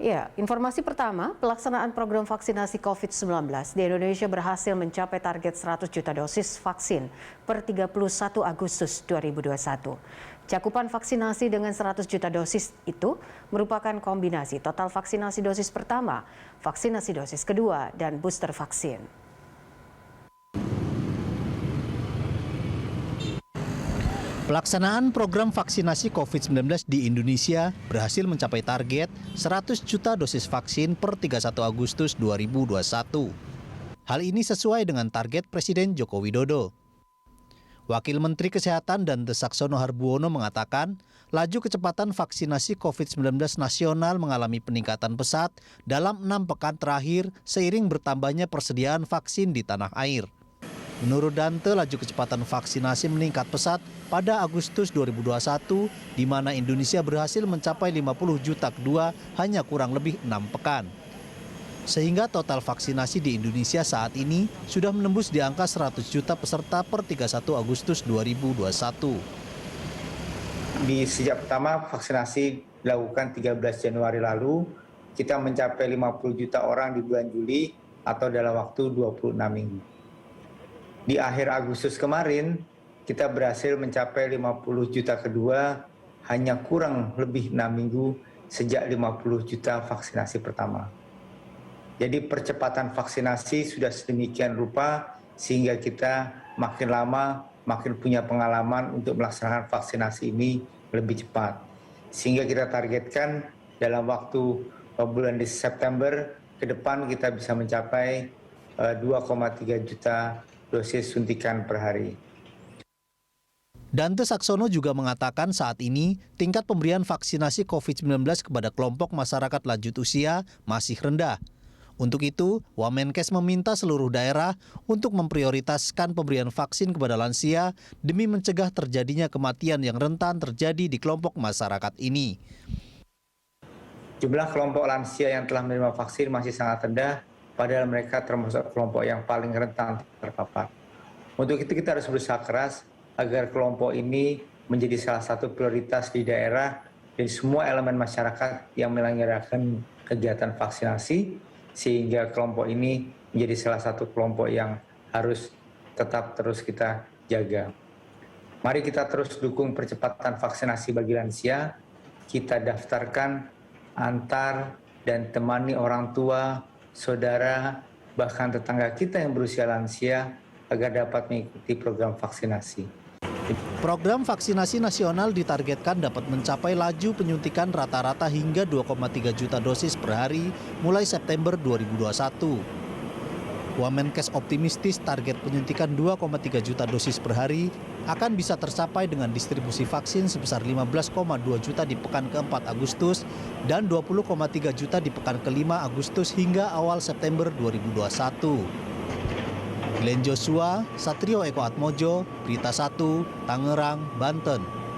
Ya, informasi pertama, pelaksanaan program vaksinasi COVID-19 di Indonesia berhasil mencapai target 100 juta dosis vaksin per 31 Agustus 2021. Cakupan vaksinasi dengan 100 juta dosis itu merupakan kombinasi total vaksinasi dosis pertama, vaksinasi dosis kedua, dan booster vaksin. Pelaksanaan program vaksinasi COVID-19 di Indonesia berhasil mencapai target 100 juta dosis vaksin per 31 Agustus 2021. Hal ini sesuai dengan target Presiden Joko Widodo. Wakil Menteri Kesehatan Dante Saxono Harbuono mengatakan, laju kecepatan vaksinasi COVID-19 nasional mengalami peningkatan pesat dalam 6 pekan terakhir seiring bertambahnya persediaan vaksin di tanah air. Menurut Dante, laju kecepatan vaksinasi meningkat pesat pada Agustus 2021, di mana Indonesia berhasil mencapai 50 juta kedua hanya kurang lebih 6 pekan. Sehingga total vaksinasi di Indonesia saat ini sudah menembus di angka 100 juta peserta per 31 Agustus 2021. Di sejak pertama vaksinasi dilakukan 13 Januari lalu, kita mencapai 50 juta orang di bulan Juli atau dalam waktu 26 minggu. Di akhir Agustus kemarin, kita berhasil mencapai 50 juta kedua hanya kurang lebih 6 minggu sejak 50 juta vaksinasi pertama. Jadi percepatan vaksinasi sudah sedemikian rupa sehingga kita makin lama makin punya pengalaman untuk melaksanakan vaksinasi ini lebih cepat. Sehingga kita targetkan dalam waktu bulan di September ke depan kita bisa mencapai 2,3 juta dosis suntikan per hari. Dante Saxono juga mengatakan saat ini tingkat pemberian vaksinasi COVID-19 kepada kelompok masyarakat lanjut usia masih rendah. Untuk itu, Wamenkes meminta seluruh daerah untuk memprioritaskan pemberian vaksin kepada lansia demi mencegah terjadinya kematian yang rentan terjadi di kelompok masyarakat ini. Jumlah kelompok lansia yang telah menerima vaksin masih sangat rendah, padahal mereka termasuk kelompok yang paling rentan terpapar. Untuk itu kita harus berusaha keras agar kelompok ini menjadi salah satu prioritas di daerah dan semua elemen masyarakat yang menyelenggarakan kegiatan vaksinasi, sehingga kelompok ini menjadi salah satu kelompok yang harus tetap terus kita jaga. Mari kita terus dukung percepatan vaksinasi bagi lansia, kita daftarkan, antar, dan temani orang tua, saudara, bahkan tetangga kita yang berusia lansia agar dapat mengikuti program vaksinasi. Program vaksinasi nasional ditargetkan dapat mencapai laju penyuntikan rata-rata hingga 2,3 juta dosis per hari mulai September 2021. Wamenkes optimistis target penyuntikan 2,3 juta dosis per hari akan bisa tercapai dengan distribusi vaksin sebesar 15,2 juta di pekan ke-4 Agustus dan 20,3 juta di pekan ke-5 Agustus hingga awal September 2021. Glenn Joshua, Satrio Eko Atmojo, Berita 1, Tangerang, Banten.